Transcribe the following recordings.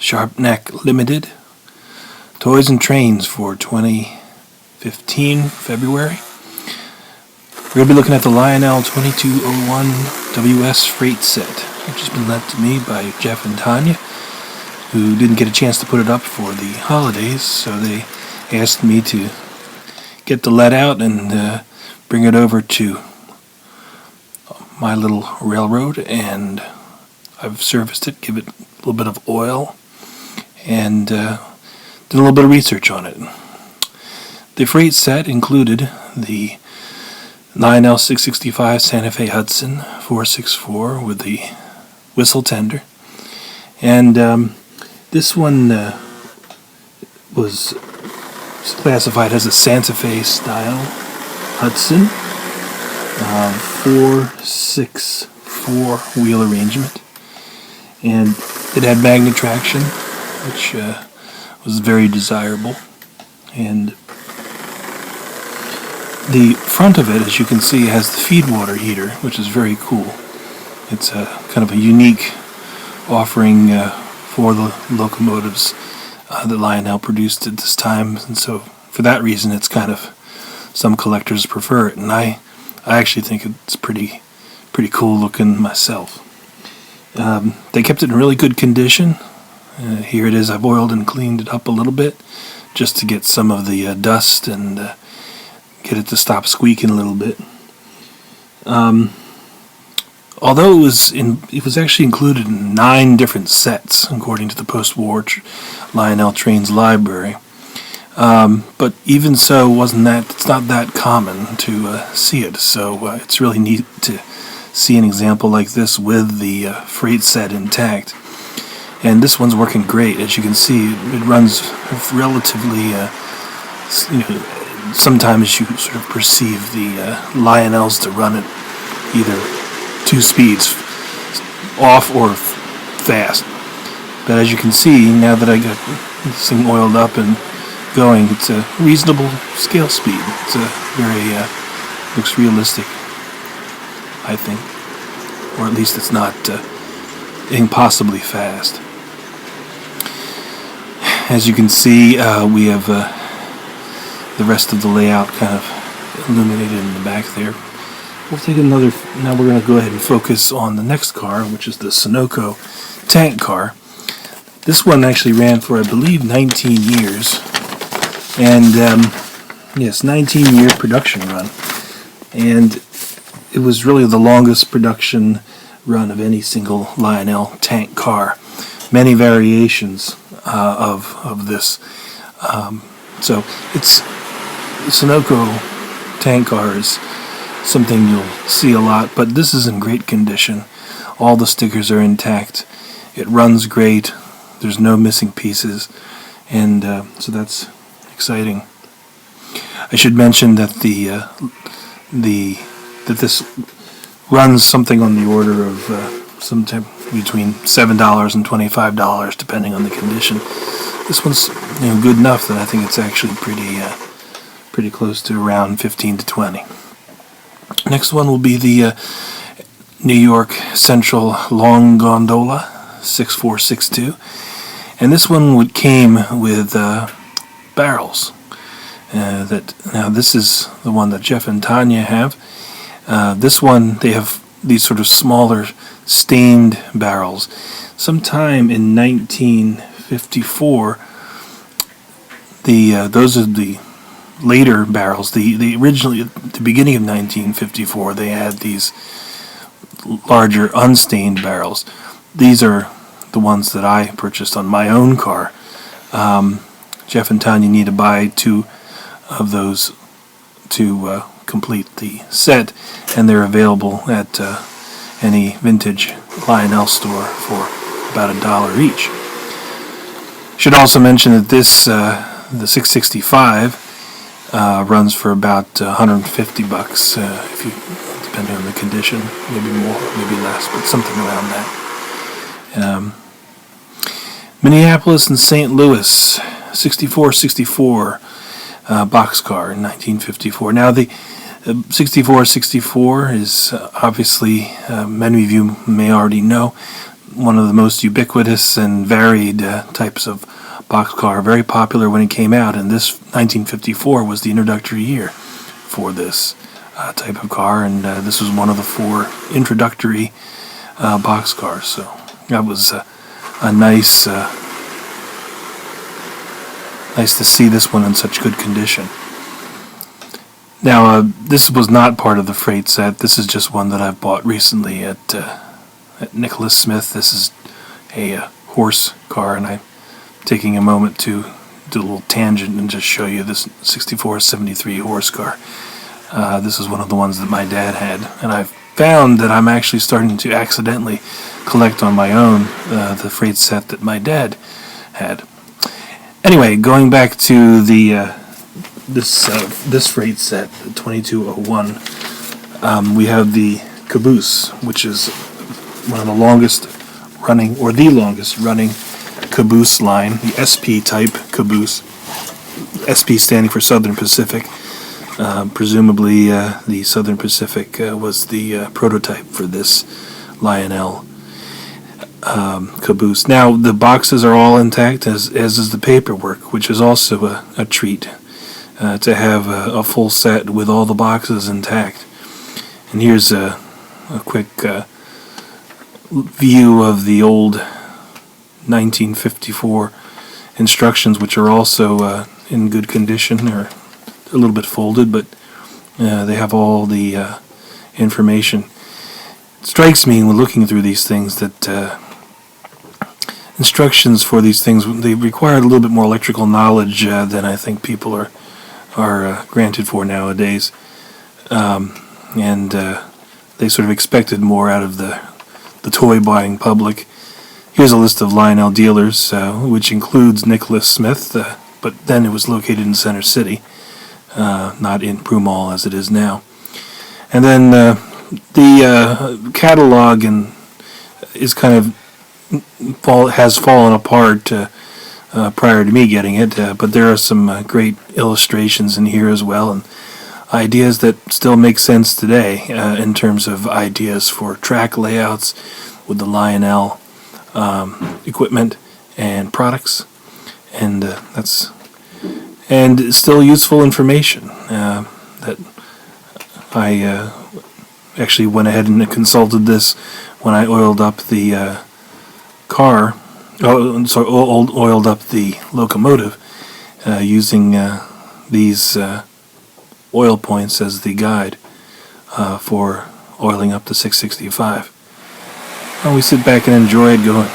Sharpnack Limited. Toys and Trains for 2015, February. We're going to be looking at the Lionel 2201 WS Freight Set, which has been lent to me by Jeff and Tanya, who didn't get a chance to put it up for the holidays, so they asked me to get the lead out and bring it over to my little railroad, and I've serviced it, give it a little bit of oil, and did a little bit of research on it. The freight set included the Lionel 665 Santa Fe Hudson 464 with the whistle tender, and this one was classified as a Santa Fe style Hudson 464 wheel arrangement, and it had magnet traction, which was very desirable. And the front of it, as you can see, has the feed water heater, which is very cool. It's a kind of a unique offering for the locomotives that Lionel produced at this time, and so for that reason it's kind of, some collectors prefer it, and I actually think it's pretty cool looking myself. They kept it in really good condition. Here it is. I've oiled and cleaned it up a little bit just to get some of the dust and get it to stop squeaking a little bit. Although it was actually included in 9 different sets according to the Postwar Lionel Trains library. But even so, it's not that common to see it. So it's really neat to see an example like this with the freight set intact. And this one's working great. As you can see, it runs relatively. Sometimes you sort of perceive the Lionels to run at either 2 speeds, off or fast. But as you can see, now that I got this thing oiled up and going, it's a reasonable scale speed. It's a very looks realistic, I think, or at least it's not impossibly fast. As you can see, we have the rest of the layout kind of illuminated in the back there. We'll take another. Now we're going to go ahead and focus on the next car, which is the Sunoco tank car. This one actually ran for, I believe, 19 years. And yes, 19-year production run. And it was really the longest production run of any single Lionel tank car. Many variations of this. So it's Sunoco tank cars. Something you'll see a lot, but this is in great condition. All the stickers are intact. It runs great. There's no missing pieces, and so that's exciting. I should mention that that this runs something on the order of sometime between $7 and $25, depending on the condition. This one's good enough that I think it's actually pretty close to around 15 to 20. Next one will be the New York Central Long Gondola 6462, and this one came with barrels. Now this is the one that Jeff and Tanya have. This one, they have these sort of smaller stained barrels. Sometime in 1954, those are the later barrels. The originally, at the beginning of 1954, they had these larger unstained barrels. These are the ones that I purchased on my own car. Jeff and Tanya need to buy 2 of those to complete the set, and they're available at any vintage Lionel store for about $1 each. Should also mention that this the 665 runs for about $150 if you, depending on the condition, maybe more, maybe less, but something around that. Minneapolis and St. Louis 6464 boxcar in 1954. Now the 6464 is obviously, many of you may already know, one of the most ubiquitous and varied types of boxcar. Very popular when it came out, and this 1954 was the introductory year for this type of car, and this was one of the 4 introductory boxcars. So that was a nice to see this one in such good condition. Now, this was not part of the freight set. This is just one that I've bought recently at Nicholas Smith. This is a horse car, and I'm taking a moment to do a little tangent and just show you this 64-73 horse car. This is one of the ones that my dad had, and I've found that I'm actually starting to accidentally collect on my own the freight set that my dad had. Anyway, going back to the this freight set, the 2201, we have the Caboose, which is one of the longest running, or the longest running Caboose line, the SP type Caboose. SP standing for Southern Pacific. Presumably the Southern Pacific was the prototype for this Lionel Caboose. Now, the boxes are all intact, as is the paperwork, which is also a treat to have a full set with all the boxes intact. And here's a quick view of the old 1954 instructions, which are also in good condition, or a little bit folded, but they have all the information. It strikes me when looking through these things that instructions for these things, they require a little bit more electrical knowledge than I think people are granted for nowadays, and they sort of expected more out of the toy buying public. Here's a list of Lionel dealers, which includes Nicholas Smith, but then it was located in Center City, not in Broomall as it is now. And then the catalog is kind of has fallen apart prior to me getting it, but there are some great illustrations in here as well, and ideas that still make sense today in terms of ideas for track layouts with the Lionel equipment and products, and that's still useful information that I actually went ahead and consulted this when I oiled up the car. Oiled up the locomotive using these oil points as the guide for oiling up the 665. And we sit back and enjoy it going.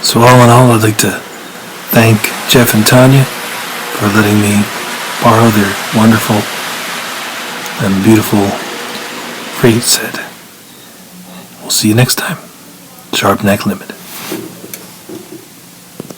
So all in all, I'd like to thank Jeff and Tanya for letting me borrow their wonderful and beautiful freight set. We'll see you next time. Sharpnack Limited.